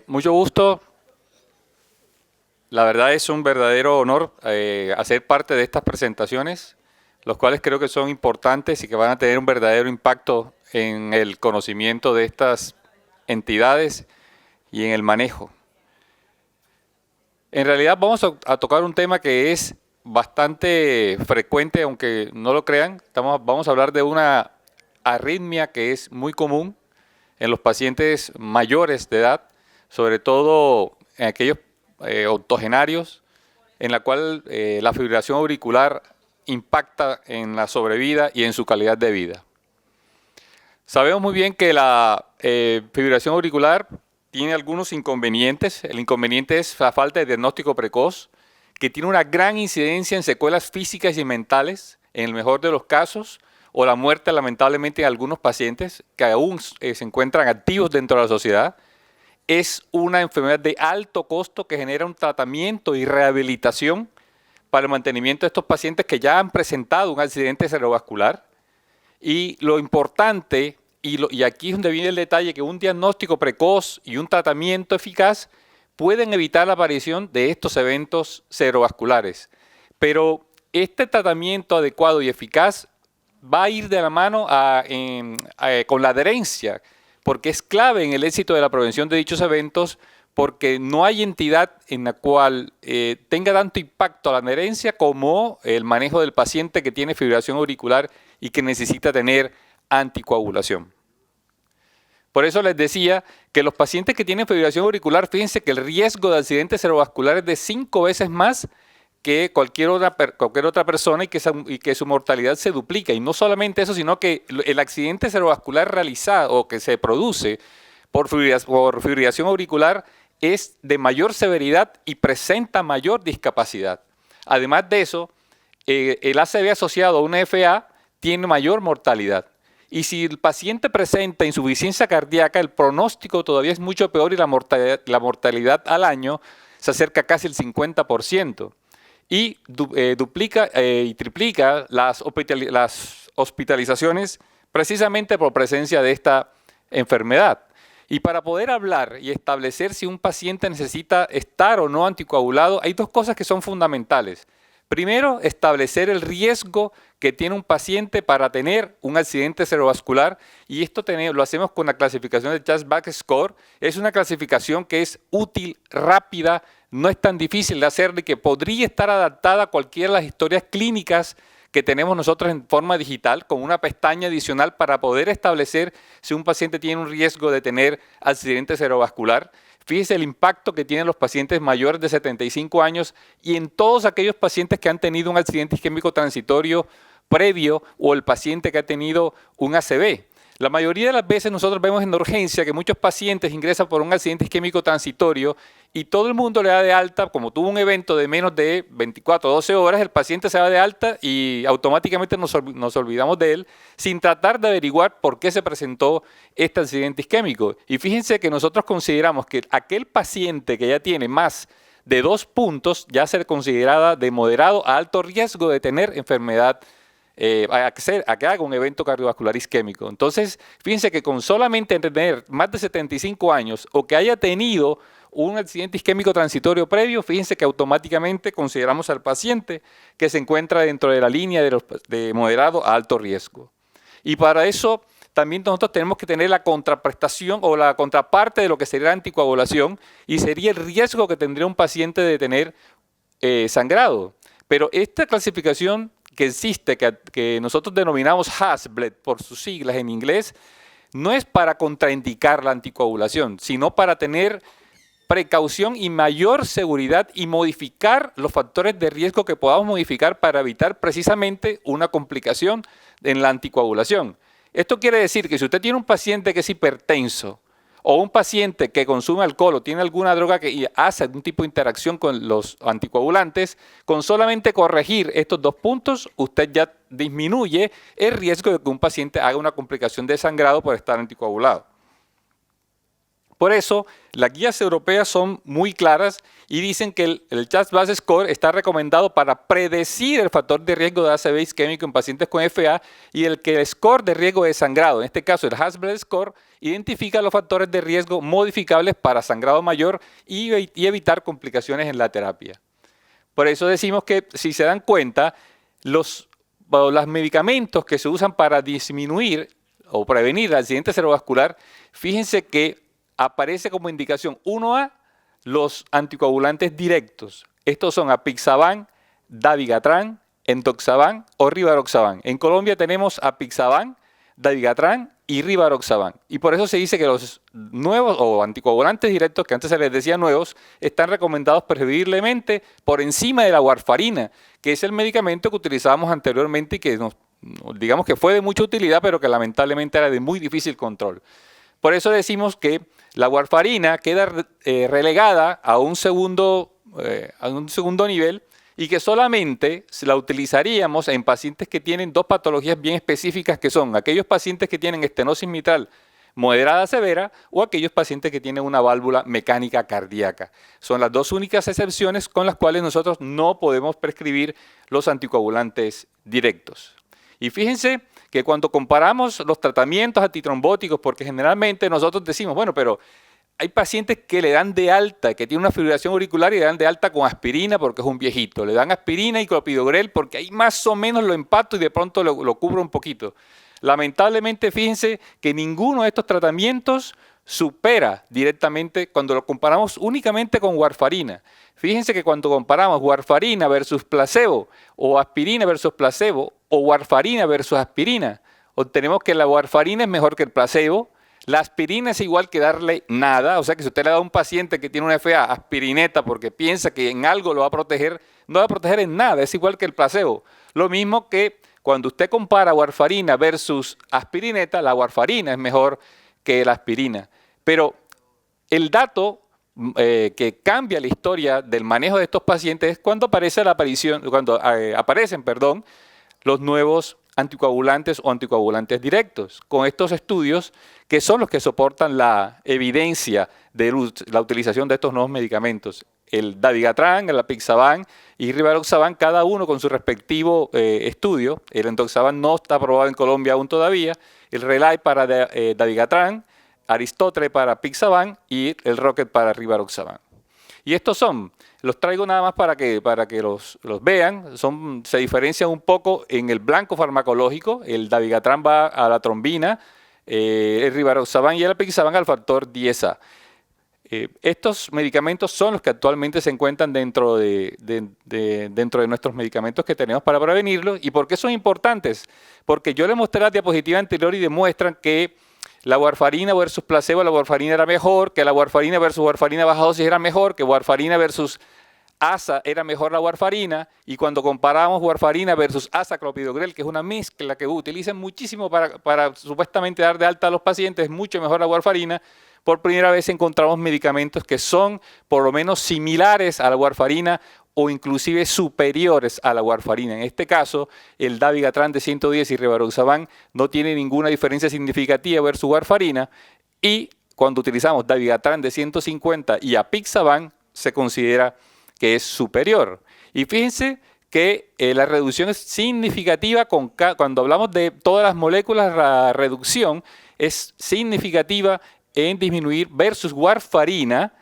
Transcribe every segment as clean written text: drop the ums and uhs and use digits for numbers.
Mucho gusto. La verdad es un verdadero honor hacer parte de estas presentaciones, los cuales creo que son importantes y que van a tener un verdadero impacto en el conocimiento de estas entidades y en el manejo. En realidad vamos a tocar un tema que es bastante frecuente, aunque no lo crean. Vamos a hablar de una arritmia que es muy común en los pacientes mayores de edad, sobre todo en aquellos octogenarios, en la cual la fibrilación auricular impacta en la sobrevida y en su calidad de vida. Sabemos muy bien que la fibrilación auricular tiene algunos inconvenientes. El inconveniente es la falta de diagnóstico precoz, que tiene una gran incidencia en secuelas físicas y mentales, en el mejor de los casos, o la muerte lamentablemente en algunos pacientes que aún se encuentran activos dentro de la sociedad. Es una enfermedad de alto costo que genera un tratamiento y rehabilitación para el mantenimiento de estos pacientes que ya han presentado un accidente cerebrovascular. Y lo importante, y aquí es donde viene el detalle, que un diagnóstico precoz y un tratamiento eficaz pueden evitar la aparición de estos eventos cerebrovasculares. Pero este tratamiento adecuado y eficaz va a ir de la mano con la adherencia, porque es clave en el éxito de la prevención de dichos eventos, porque no hay entidad en la cual tenga tanto impacto la adherencia como el manejo del paciente que tiene fibrilación auricular y que necesita tener anticoagulación. Por eso les decía que los pacientes que tienen fibrilación auricular, fíjense que el riesgo de accidentes cerebrovasculares es de 5 veces más que cualquier otra persona y que su mortalidad se duplica. Y no solamente eso, sino que el accidente cerebrovascular realizado o que se produce por fibrilación auricular es de mayor severidad y presenta mayor discapacidad. Además de eso, el ACV asociado a una FA tiene mayor mortalidad. Y si el paciente presenta insuficiencia cardíaca, el pronóstico todavía es mucho peor y la mortalidad al año se acerca casi al 50%. Y duplica y triplica las hospitalizaciones precisamente por presencia de esta enfermedad. Y para poder hablar y establecer si un paciente necesita estar o no anticoagulado, hay dos cosas que son fundamentales. Primero, establecer el riesgo que tiene un paciente para tener un accidente cerebrovascular, y esto lo hacemos con la clasificación de Chasbach Score. Es una clasificación que es útil, rápida, no es tan difícil de hacer y que podría estar adaptada a cualquiera de las historias clínicas que tenemos nosotros en forma digital, con una pestaña adicional para poder establecer si un paciente tiene un riesgo de tener accidente cerebrovascular. Fíjese el impacto que tienen los pacientes mayores de 75 años y en todos aquellos pacientes que han tenido un accidente isquémico transitorio previo o el paciente que ha tenido un ACV. La mayoría de las veces nosotros vemos en urgencia que muchos pacientes ingresan por un accidente isquémico transitorio y todo el mundo le da de alta, como tuvo un evento de menos de 24 o 12 horas, el paciente se da de alta y automáticamente nos olvidamos de él sin tratar de averiguar por qué se presentó este accidente isquémico. Y fíjense que nosotros consideramos que aquel paciente que ya tiene más de 2 puntos ya se considera de moderado a alto riesgo de tener enfermedad a que haga un evento cardiovascular isquémico. Entonces, fíjense que con solamente tener más de 75 años o que haya tenido un accidente isquémico transitorio previo, fíjense que automáticamente consideramos al paciente que se encuentra dentro de la línea de moderado a alto riesgo. Y para eso también nosotros tenemos que tener la contraprestación o la contraparte de lo que sería la anticoagulación, y sería el riesgo que tendría un paciente de tener sangrado. Pero esta clasificación que existe, que nosotros denominamos Hasbled por sus siglas en inglés, no es para contraindicar la anticoagulación, sino para tener precaución y mayor seguridad y modificar los factores de riesgo que podamos modificar para evitar precisamente una complicación en la anticoagulación. Esto quiere decir que si usted tiene un paciente que es hipertenso o un paciente que consume alcohol o tiene alguna droga que hace algún tipo de interacción con los anticoagulantes, con solamente corregir estos 2 puntos, usted ya disminuye el riesgo de que un paciente haga una complicación de sangrado por estar anticoagulado. Por eso, las guías europeas son muy claras y dicen que el CHA+DS score está recomendado para predecir el factor de riesgo de ACV isquémico en pacientes con FA y el que el score de riesgo de sangrado, en este caso el Hasbro score, identifica los factores de riesgo modificables para sangrado mayor y evitar complicaciones en la terapia. Por eso decimos que, si se dan cuenta, los medicamentos que se usan para disminuir o prevenir el accidente cerebrovascular, fíjense que aparece como indicación 1A los anticoagulantes directos. Estos son apixaban, dabigatran, entoxaban o rivaroxaban. En Colombia tenemos apixaban, dabigatran y rivaroxaban. Y por eso se dice que los nuevos o anticoagulantes directos, que antes se les decía nuevos, están recomendados preferiblemente por encima de la warfarina, que es el medicamento que utilizábamos anteriormente y que digamos que fue de mucha utilidad, pero que lamentablemente era de muy difícil control. Por eso decimos que la warfarina queda relegada a un segundo nivel y que solamente la utilizaríamos en pacientes que tienen dos patologías bien específicas, que son aquellos pacientes que tienen estenosis mitral moderada severa o aquellos pacientes que tienen una válvula mecánica cardíaca. Son las dos únicas excepciones con las cuales nosotros no podemos prescribir los anticoagulantes directos. Y fíjense que cuando comparamos los tratamientos antitrombóticos, porque generalmente nosotros decimos, bueno, pero hay pacientes que le dan de alta, que tienen una fibrilación auricular y le dan de alta con aspirina porque es un viejito. Le dan aspirina y clopidogrel porque ahí más o menos lo empato y de pronto lo cubro un poquito. Lamentablemente, fíjense que ninguno de estos tratamientos supera directamente cuando lo comparamos únicamente con warfarina. Fíjense que cuando comparamos warfarina versus placebo o aspirina versus placebo o warfarina versus aspirina, obtenemos que la warfarina es mejor que el placebo. La aspirina es igual que darle nada, o sea que si usted le da a un paciente que tiene una FA aspirineta porque piensa que en algo lo va a proteger, no va a proteger en nada, es igual que el placebo. Lo mismo que cuando usted compara warfarina versus aspirineta, la warfarina es mejor que la aspirina. Pero el dato que cambia la historia del manejo de estos pacientes es cuando aparecen los nuevos anticoagulantes o anticoagulantes directos, con estos estudios que son los que soportan la evidencia de la utilización de estos nuevos medicamentos. El dabigatran, el apixaban y rivaroxaban, cada uno con su respectivo estudio. El entoxaban no está aprobado en Colombia aún todavía. El RELAI para dabigatran, Aristóteles para apixaban y el Rocket para rivaroxaban. Y estos los traigo nada más para que los vean, se diferencian un poco en el blanco farmacológico. El dabigatran va a la trombina, el rivaroxaban y el apixaban al factor 10A. Estos medicamentos son los que actualmente se encuentran dentro de nuestros medicamentos que tenemos para prevenirlos. ¿Y por qué son importantes? Porque yo les mostré la diapositiva anterior y demuestran que la warfarina versus placebo, la warfarina era mejor, que la warfarina versus warfarina baja dosis era mejor, que warfarina versus ASA era mejor la warfarina, y cuando comparamos warfarina versus azaclopidogrel, que es una mezcla que utilizan muchísimo para supuestamente dar de alta a los pacientes, es mucho mejor la warfarina. Por primera vez encontramos medicamentos que son por lo menos similares a la warfarina o inclusive superiores a la warfarina. En este caso, el dabigatran de 110 y rivaroxaban no tiene ninguna diferencia significativa versus warfarina, y cuando utilizamos dabigatran de 150 y apixaban se considera que es superior. Y fíjense que la reducción es significativa cuando hablamos de todas las moléculas, la reducción es significativa en disminuir versus warfarina,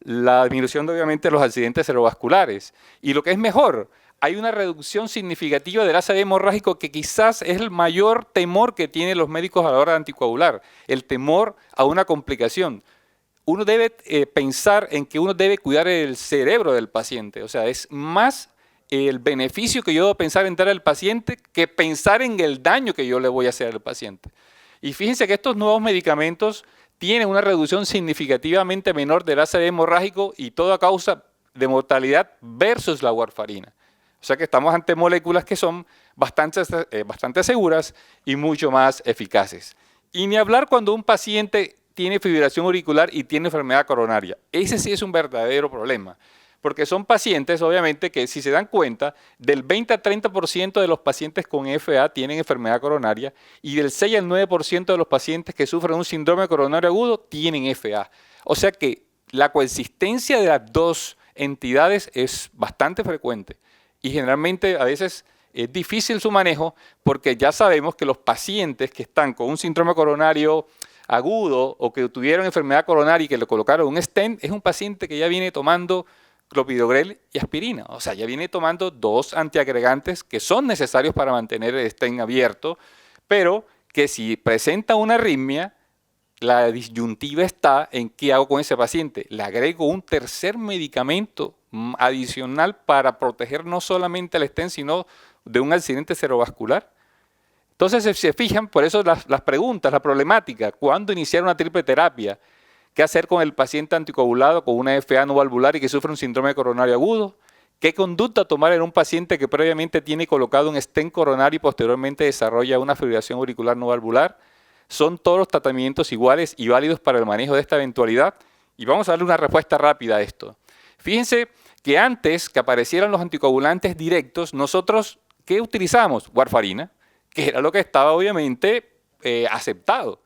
la disminución de, obviamente, los accidentes cerebrovasculares. Y lo que es mejor, hay una reducción significativa del ACV hemorrágico, que quizás es el mayor temor que tienen los médicos a la hora de anticoagular, el temor a una complicación. Uno debe pensar en que uno debe cuidar el cerebro del paciente, o sea, es más el beneficio que yo debo pensar en dar al paciente que pensar en el daño que yo le voy a hacer al paciente. Y fíjense que estos nuevos medicamentos tienen una reducción significativamente menor del ACV hemorrágico y todo a causa de mortalidad versus la warfarina. O sea que estamos ante moléculas que son bastante seguras y mucho más eficaces. Y ni hablar cuando un paciente tiene fibrilación auricular y tiene enfermedad coronaria. Ese sí es un verdadero problema, porque son pacientes, obviamente, que si se dan cuenta, del 20 a 30% de los pacientes con FA tienen enfermedad coronaria y del 6 al 9% de los pacientes que sufren un síndrome coronario agudo tienen FA. O sea que la coexistencia de las dos entidades es bastante frecuente y generalmente a veces es difícil su manejo porque ya sabemos que los pacientes que están con un síndrome coronario agudo o que tuvieron enfermedad coronaria y que le colocaron un stent, es un paciente que ya viene tomando clopidogrel y aspirina. O sea, ya viene tomando dos antiagregantes que son necesarios para mantener el stent abierto, pero que si presenta una arritmia, la disyuntiva está en qué hago con ese paciente. Le agrego un tercer medicamento adicional para proteger no solamente el stent, sino de un accidente cerebrovascular. Entonces, si se fijan, por eso las preguntas, la problemática, ¿cuándo iniciar una triple terapia? ¿Qué hacer con el paciente anticoagulado con una FA no valvular y que sufre un síndrome coronario agudo? ¿Qué conducta tomar en un paciente que previamente tiene colocado un stent coronario y posteriormente desarrolla una fibrilación auricular no valvular? ¿Son todos los tratamientos iguales y válidos para el manejo de esta eventualidad? Y vamos a darle una respuesta rápida a esto. Fíjense que antes que aparecieran los anticoagulantes directos, nosotros, ¿qué utilizamos? Warfarina, que era lo que estaba obviamente aceptado.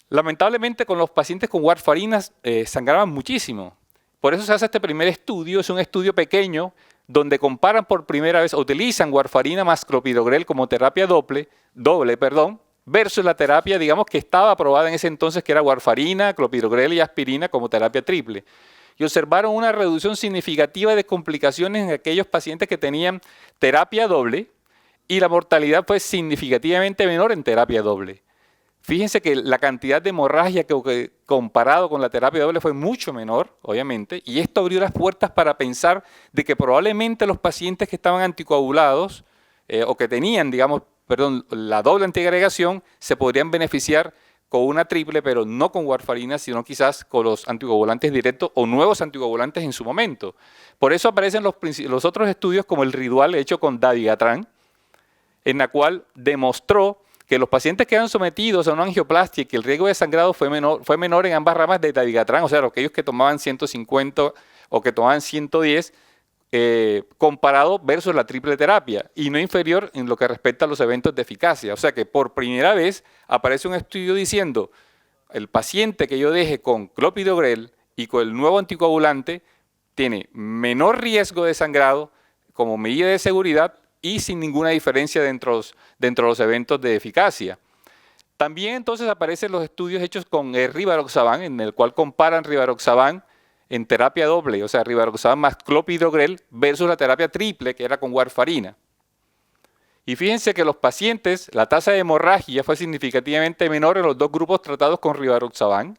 Lamentablemente con los pacientes con warfarinas sangraban muchísimo. Por eso se hace este primer estudio, es un estudio pequeño donde comparan por primera vez, utilizan warfarina más clopidogrel como terapia doble, versus la terapia, digamos, que estaba aprobada en ese entonces, que era warfarina, clopidogrel y aspirina como terapia triple. Y observaron una reducción significativa de complicaciones en aquellos pacientes que tenían terapia doble y la mortalidad fue significativamente menor en terapia doble. Fíjense que la cantidad de hemorragia que comparado con la terapia doble fue mucho menor, obviamente, y esto abrió las puertas para pensar de que probablemente los pacientes que estaban anticoagulados o que tenían, digamos, la doble antiagregación se podrían beneficiar con una triple, pero no con warfarina, sino quizás con los anticoagulantes directos o nuevos anticoagulantes en su momento. Por eso aparecen los otros estudios como el RIDUAL hecho con dabigatran, en la cual demostró que los pacientes que eran sometidos a una angioplastia y que el riesgo de sangrado fue menor en ambas ramas de dabigatran, o sea, aquellos que tomaban 150 o que tomaban 110, comparado versus la triple terapia y no inferior en lo que respecta a los eventos de eficacia. O sea que por primera vez aparece un estudio diciendo el paciente que yo deje con clopidogrel y con el nuevo anticoagulante tiene menor riesgo de sangrado como medida de seguridad y sin ninguna diferencia dentro de los eventos de eficacia. También entonces aparecen los estudios hechos con rivaroxaban, en el cual comparan rivaroxaban en terapia doble, o sea, rivaroxaban más clopidogrel versus la terapia triple, que era con warfarina. Y fíjense que los pacientes, la tasa de hemorragia fue significativamente menor en los dos grupos tratados con rivaroxaban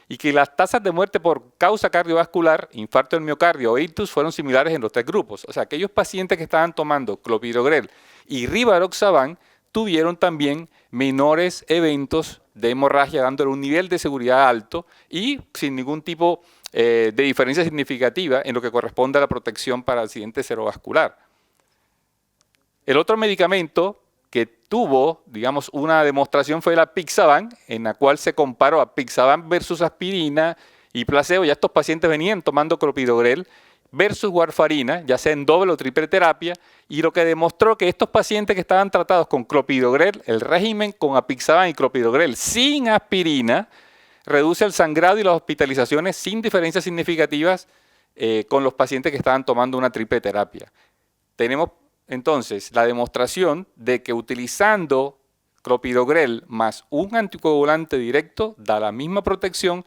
y que las tasas de muerte por causa cardiovascular, infarto del miocardio o ictus, fueron similares en los tres grupos. O sea, aquellos pacientes que estaban tomando clopidogrel y rivaroxaban tuvieron también menores eventos de hemorragia, dándole un nivel de seguridad alto y sin ningún tipo de diferencia significativa en lo que corresponde a la protección para accidente cerebrovascular. El otro medicamento que tuvo, digamos, una demostración fue la Apixaban, en la cual se comparó Apixaban versus aspirina y placebo. Ya estos pacientes venían tomando clopidogrel versus warfarina, ya sea en doble o triple terapia, y lo que demostró que estos pacientes que estaban tratados con clopidogrel, el régimen con Apixaban y clopidogrel sin aspirina, reduce el sangrado y las hospitalizaciones sin diferencias significativas con los pacientes que estaban tomando una triple terapia. Tenemos entonces la demostración de que utilizando clopidogrel más un anticoagulante directo da la misma protección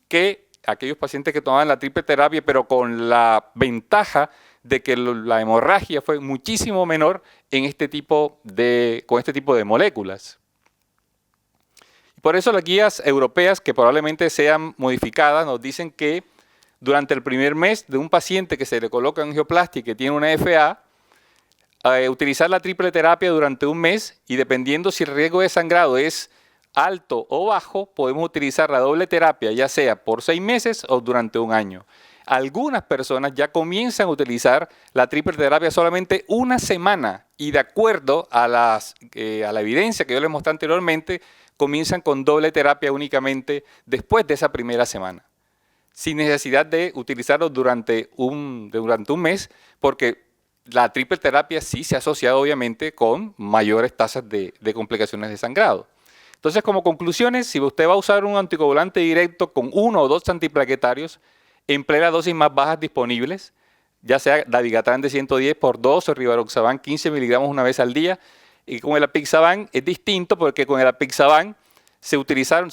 que aquellos pacientes que tomaban la triple terapia, pero con la ventaja de que la hemorragia fue muchísimo menor en con este tipo de moléculas. Por eso las guías europeas, que probablemente sean modificadas, nos dicen que durante el primer mes de un paciente que se le coloca angioplastia y que tiene una FA, utilizar la triple terapia durante un mes y dependiendo si el riesgo de sangrado es alto o bajo, podemos utilizar la doble terapia, ya sea por 6 meses o durante un año. Algunas personas ya comienzan a utilizar la triple terapia solamente una semana y de acuerdo a la evidencia que yo les mostré anteriormente, comienzan con doble terapia únicamente después de esa primera semana. sin necesidad de utilizarlo durante un mes, porque la triple terapia sí se ha asociado obviamente con mayores tasas de complicaciones de sangrado. Entonces, como conclusiones, si usted va a usar un anticoagulante directo con 1 o 2 antiplaquetarios, emplee las dosis más bajas disponibles, ya sea Dabigatran de 110 por 2 o Rivaroxaban 15 miligramos una vez al día. Y con el Apixaban es distinto porque con el Apixaban se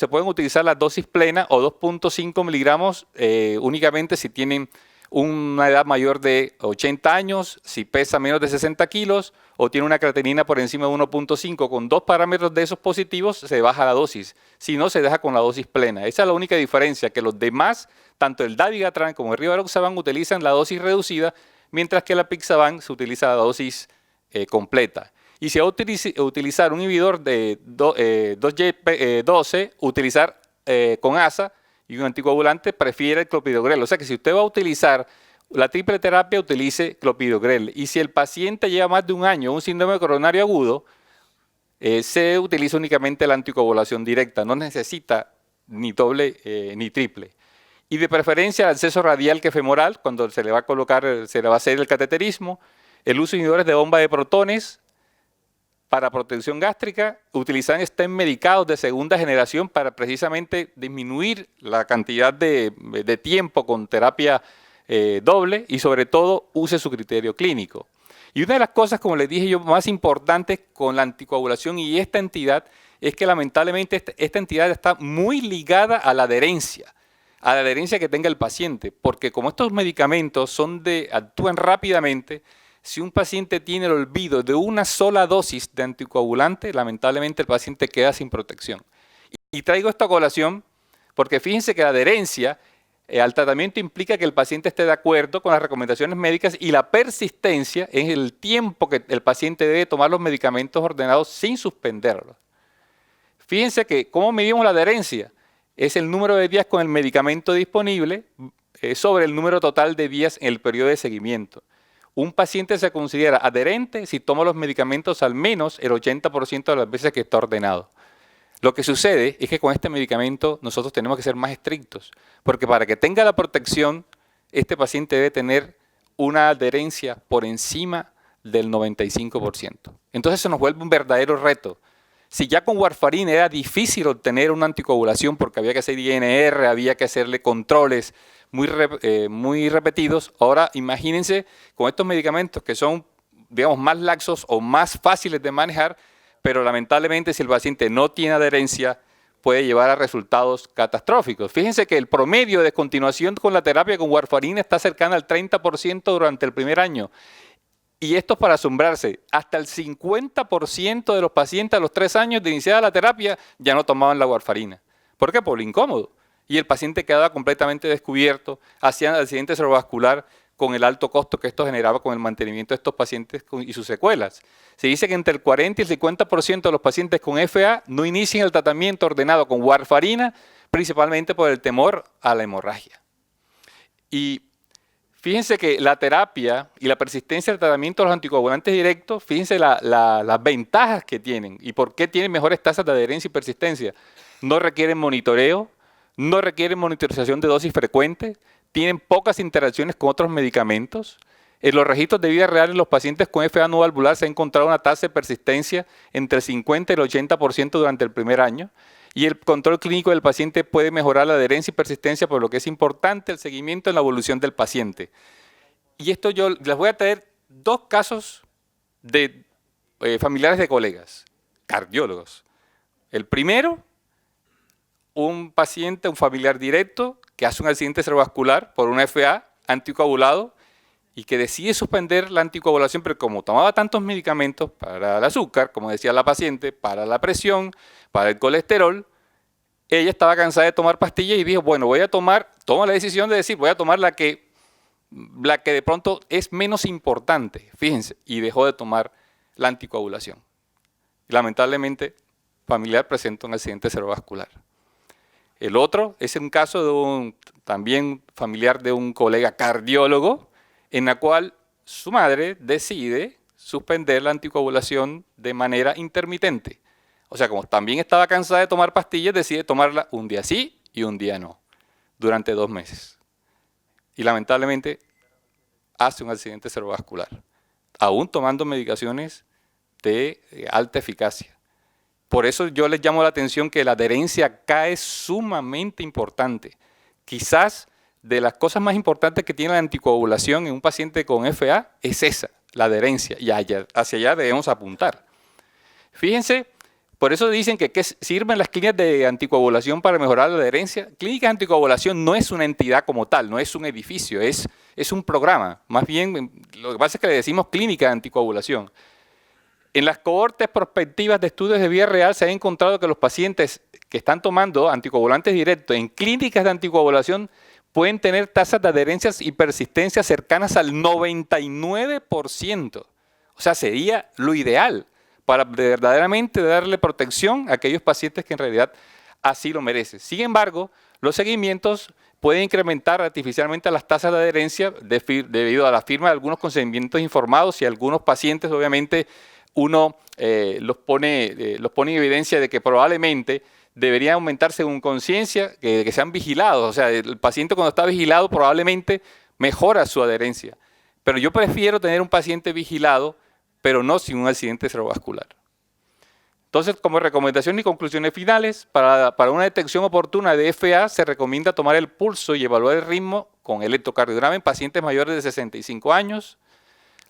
pueden utilizar las dosis plenas o 2.5 miligramos únicamente si tienen una edad mayor de 80 años, si pesa menos de 60 kilos o tiene una creatinina por encima de 1.5. Con 2 parámetros de esos positivos se baja la dosis, si no se deja con la dosis plena. Esa es la única diferencia, que los demás, tanto el Dabigatran como el Rivaroxaban, utilizan la dosis reducida, mientras que el Apixaban se utiliza la dosis completa. Y si va a utilizar un inhibidor de 2G12, utilizar con ASA, y un anticoagulante, prefiere el clopidogrel. O sea que si usted va a utilizar la triple terapia, utilice clopidogrel. Y si el paciente lleva más de un año un síndrome coronario agudo, se utiliza únicamente la anticoagulación directa. No necesita ni doble ni triple. Y de preferencia el acceso radial que femoral, cuando se le va a colocar, se le va a hacer el cateterismo, el uso de inhibidores de bomba de protones para protección gástrica, utilizan stent medicados de segunda generación para precisamente disminuir la cantidad de tiempo con terapia doble, y sobre todo use su criterio clínico. Y una de las cosas, como les dije yo, más importantes con la anticoagulación y esta entidad es que lamentablemente esta entidad está muy ligada a la adherencia que tenga el paciente, porque como estos medicamentos actúan rápidamente, si un paciente tiene el olvido de una sola dosis de anticoagulante, lamentablemente el paciente queda sin protección. Y traigo esta colación porque fíjense que la adherencia al tratamiento implica que el paciente esté de acuerdo con las recomendaciones médicas, y la persistencia es el tiempo que el paciente debe tomar los medicamentos ordenados sin suspenderlos. Fíjense que cómo medimos la adherencia. Es el número de días con el medicamento disponible sobre el número total de días en el periodo de seguimiento. Un paciente se considera adherente si toma los medicamentos al menos el 80% de las veces que está ordenado. Lo que sucede es que con este medicamento nosotros tenemos que ser más estrictos, porque para que tenga la protección, este paciente debe tener una adherencia por encima del 95%. Entonces se nos vuelve un verdadero reto. Si ya con warfarina era difícil obtener una anticoagulación porque había que hacer INR, había que hacerle controles muy repetidos, ahora imagínense con estos medicamentos que son, digamos, más laxos o más fáciles de manejar, pero lamentablemente si el paciente no tiene adherencia puede llevar a resultados catastróficos. Fíjense que el promedio de descontinuación con la terapia con warfarina está cercana al 30% durante el primer año. Y esto es para asombrarse, hasta el 50% de los pacientes a los 3 años de iniciada la terapia ya no tomaban la warfarina. ¿Por qué? Por lo incómodo. Y el paciente quedaba completamente descubierto, hacían accidente cerebrovascular con el alto costo que esto generaba con el mantenimiento de estos pacientes y sus secuelas. Se dice que entre el 40 y el 50% de los pacientes con FA no inician el tratamiento ordenado con warfarina, principalmente por el temor a la hemorragia. Y fíjense que la terapia y la persistencia del tratamiento de los anticoagulantes directos, fíjense las ventajas que tienen y por qué tienen mejores tasas de adherencia y persistencia. No requieren monitoreo, no requieren monitorización de dosis frecuentes, tienen pocas interacciones con otros medicamentos. En los registros de vida real en los pacientes con FA no valvular se ha encontrado una tasa de persistencia entre el 50 y el 80% durante el primer año. Y el control clínico del paciente puede mejorar la adherencia y persistencia, por lo que es importante el seguimiento en la evolución del paciente. Y esto yo les voy a traer 2 casos de familiares de colegas, cardiólogos. El primero, un paciente, un familiar directo, que hace un accidente cerebrovascular por una FA, anticoagulado, y que decide suspender la anticoagulación, pero como tomaba tantos medicamentos para el azúcar, como decía la paciente, para la presión, para el colesterol, ella estaba cansada de tomar pastillas y dijo, bueno, toma la decisión de decir, voy a tomar la que de pronto es menos importante, fíjense, y dejó de tomar la anticoagulación. Y lamentablemente, familiar presenta un accidente cerebrovascular. El otro es un caso de también familiar de un colega cardiólogo, en la cual su madre decide suspender la anticoagulación de manera intermitente. O sea, como también estaba cansada de tomar pastillas, decide tomarla un día sí y un día no. durante 2 meses. Y lamentablemente hace un accidente cerebrovascular, aún tomando medicaciones de alta eficacia. Por eso yo les llamo la atención que la adherencia acá es sumamente importante. Quizás de las cosas más importantes que tiene la anticoagulación en un paciente con FA es esa, la adherencia, y hacia allá debemos apuntar. Fíjense, por eso dicen que sirven las clínicas de anticoagulación para mejorar la adherencia. Clínicas de anticoagulación no es una entidad como tal, no es un edificio, es un programa. Más bien, lo que pasa es que le decimos clínica de anticoagulación. En las cohortes prospectivas de estudios de vida real se ha encontrado que los pacientes que están tomando anticoagulantes directos en clínicas de anticoagulación pueden tener tasas de adherencias y persistencia cercanas al 99%. O sea, sería lo ideal para verdaderamente darle protección a aquellos pacientes que en realidad así lo merecen. Sin embargo, los seguimientos pueden incrementar artificialmente las tasas de adherencia debido a la firma de algunos consentimientos informados y algunos pacientes, obviamente, uno los pone en evidencia de que probablemente deberían aumentar según conciencia, que sean vigilados. O sea, el paciente cuando está vigilado probablemente mejora su adherencia. Pero yo prefiero tener un paciente vigilado, pero no sin un accidente cerebrovascular. Entonces, como recomendación y conclusiones finales, para una detección oportuna de FA se recomienda tomar el pulso y evaluar el ritmo con electrocardiograma en pacientes mayores de 65 años.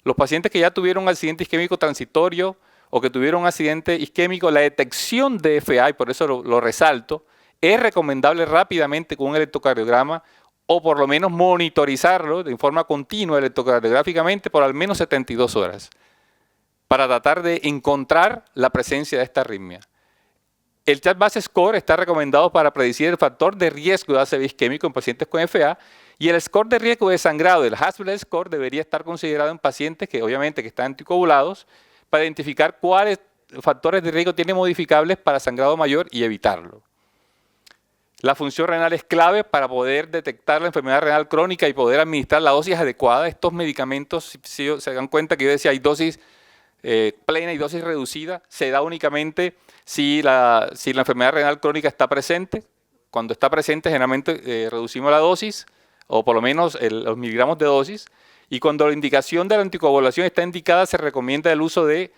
Los pacientes que ya tuvieron un accidente isquémico transitorio o que tuvieron un accidente isquémico, la detección de FA, y por eso lo resalto, es recomendable rápidamente con un electrocardiograma o por lo menos monitorizarlo de forma continua electrocardiográficamente por al menos 72 horas para tratar de encontrar la presencia de esta arritmia. El CHA2DS score está recomendado para predecir el factor de riesgo de ACV isquémico en pacientes con FA, y el score de riesgo de sangrado, el Hasbulla score, debería estar considerado en pacientes que obviamente que están anticoagulados para identificar cuáles factores de riesgo tienen modificables para sangrado mayor y evitarlo. La función renal es clave para poder detectar la enfermedad renal crónica y poder administrar la dosis adecuada. Estos medicamentos, si se dan cuenta que yo decía hay dosis plena y dosis reducida, se da únicamente si la enfermedad renal crónica está presente. Cuando está presente generalmente reducimos la dosis, o por lo menos los miligramos de dosis, y cuando la indicación de la anticoagulación está indicada, se recomienda el uso de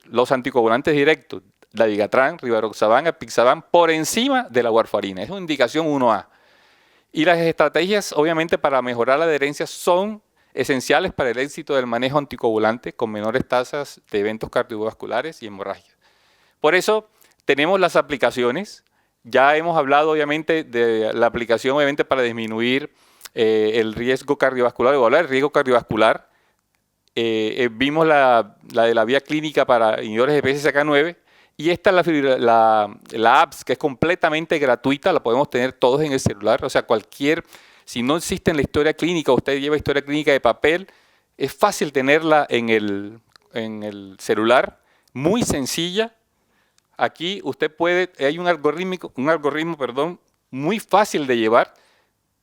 los anticoagulantes directos, dabigatran, rivaroxaban, apixaban, por encima de la warfarina. Es una indicación 1A. Y las estrategias, obviamente, para mejorar la adherencia son esenciales para el éxito del manejo anticoagulante con menores tasas de eventos cardiovasculares y hemorragias. Por eso tenemos las aplicaciones. Ya hemos hablado obviamente de la aplicación obviamente para disminuir el riesgo cardiovascular, evaluar el riesgo cardiovascular. Vimos la de la vía clínica para inhibidores de PCSK9, y esta es la apps, que es completamente gratuita, la podemos tener todos en el celular. O sea, si no existe en la historia clínica, usted lleva historia clínica de papel, es fácil tenerla en el celular, muy sencilla. Aquí usted hay un algoritmo, muy fácil de llevar.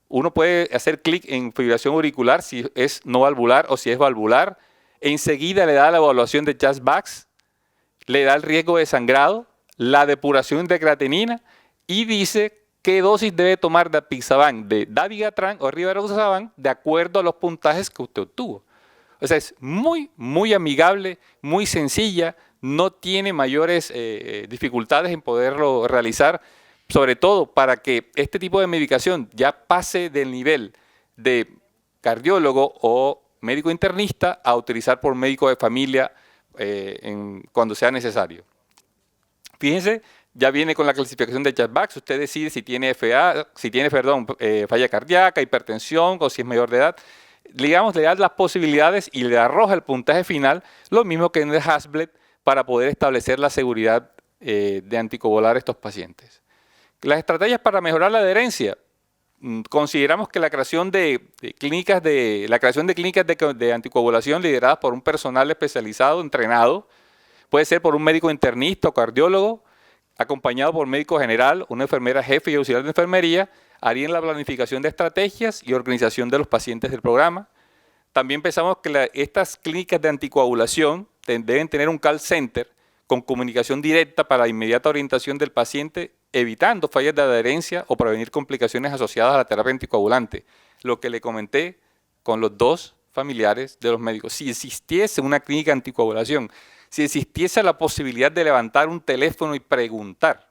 Uno puede hacer clic en fibrilación auricular si es no valvular o si es valvular. Enseguida le da la evaluación de CHA2DS, le da el riesgo de sangrado, la depuración de creatinina y dice qué dosis debe tomar de apixaban, de dabigatran o rivaroxaban de acuerdo a los puntajes que usted obtuvo. O sea, es muy, muy amigable, muy sencilla, no tiene mayores dificultades en poderlo realizar, sobre todo para que este tipo de medicación ya pase del nivel de cardiólogo o médico internista a utilizar por médico de familia cuando sea necesario. Fíjense, ya viene con la clasificación de CHA2DS, usted decide si tiene falla cardíaca, hipertensión o si es mayor de edad. Digamos, le da las posibilidades y le arroja el puntaje final, lo mismo que en el Hasbulla, para poder establecer la seguridad de anticoagular a estos pacientes. Las estrategias para mejorar la adherencia. Consideramos que la creación de clínicas de anticoagulación lideradas por un personal especializado, entrenado, puede ser por un médico internista o cardiólogo, acompañado por médico general, una enfermera jefe y auxiliar de enfermería, harían la planificación de estrategias y organización de los pacientes del programa. También pensamos que estas clínicas de anticoagulación deben tener un call center con comunicación directa para la inmediata orientación del paciente, evitando fallas de adherencia o prevenir complicaciones asociadas a la terapia anticoagulante. Lo que le comenté con los dos familiares de los médicos. Si existiese una clínica de anticoagulación, si existiese la posibilidad de levantar un teléfono y preguntar,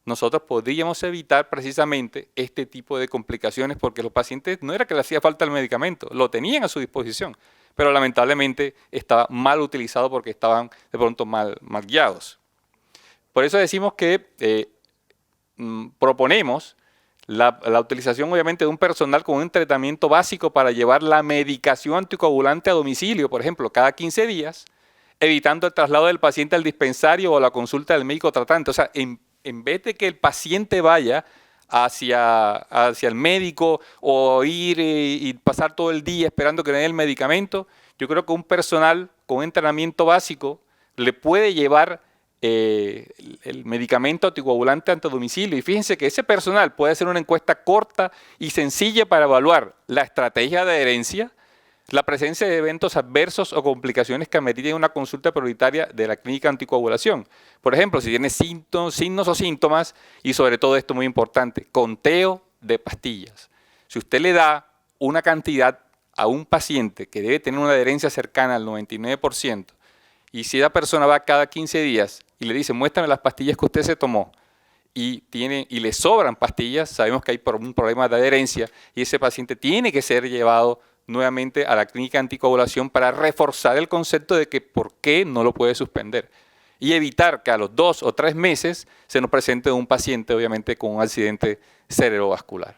nosotros podríamos evitar precisamente este tipo de complicaciones, porque los pacientes no era que les hacía falta el medicamento, lo tenían a su disposición, pero lamentablemente estaba mal utilizado porque estaban de pronto mal guiados. Por eso decimos que proponemos la utilización obviamente de un personal con un tratamiento básico para llevar la medicación anticoagulante a domicilio, por ejemplo, cada 15 días, evitando el traslado del paciente al dispensario o la consulta del médico tratante. O sea, en vez de que el paciente vaya hacia el médico o ir y pasar todo el día esperando que le den el medicamento, yo creo que un personal con entrenamiento básico le puede llevar el medicamento anticoagulante ante domicilio. Y fíjense que ese personal puede hacer una encuesta corta y sencilla para evaluar la estrategia de adherencia, la presencia de eventos adversos o complicaciones que ameriten una consulta prioritaria de la clínica de anticoagulación. Por ejemplo, si tiene signos o síntomas, y sobre todo esto muy importante, conteo de pastillas. Si usted le da una cantidad a un paciente que debe tener una adherencia cercana al 99%, y si esa persona va cada 15 días y le dice, muéstrame las pastillas que usted se tomó, y le sobran pastillas, sabemos que hay un problema de adherencia, y ese paciente tiene que ser llevado nuevamente a la clínica de anticoagulación para reforzar el concepto de que por qué no lo puede suspender y evitar que a los 2 o 3 meses se nos presente un paciente obviamente con un accidente cerebrovascular.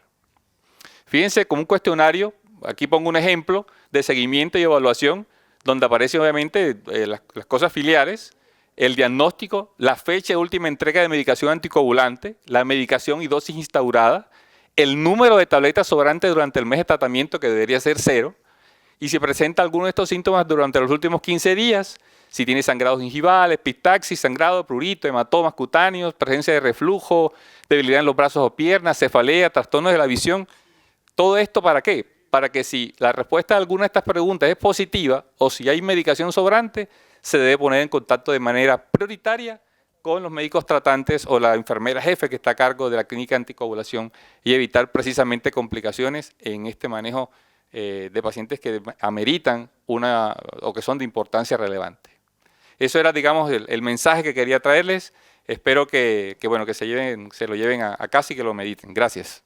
Fíjense, como un cuestionario, aquí pongo un ejemplo de seguimiento y evaluación donde aparecen obviamente las cosas filiales, el diagnóstico, la fecha de última entrega de medicación anticoagulante, la medicación y dosis instaurada, el número de tabletas sobrantes durante el mes de tratamiento, que debería ser 0, y si presenta alguno de estos síntomas durante los últimos 15 días, si tiene sangrados gingivales, epistaxis, sangrado, prurito, hematomas cutáneos, presencia de reflujo, debilidad en los brazos o piernas, cefalea, trastornos de la visión. ¿Todo esto para qué? Para que si la respuesta a alguna de estas preguntas es positiva o si hay medicación sobrante, se debe poner en contacto de manera prioritaria con los médicos tratantes o la enfermera jefe que está a cargo de la clínica de anticoagulación y evitar precisamente complicaciones en este manejo de pacientes que ameritan o que son de importancia relevante. Eso era, digamos, el mensaje que quería traerles. Espero que se lo lleven a casa y que lo mediten. Gracias.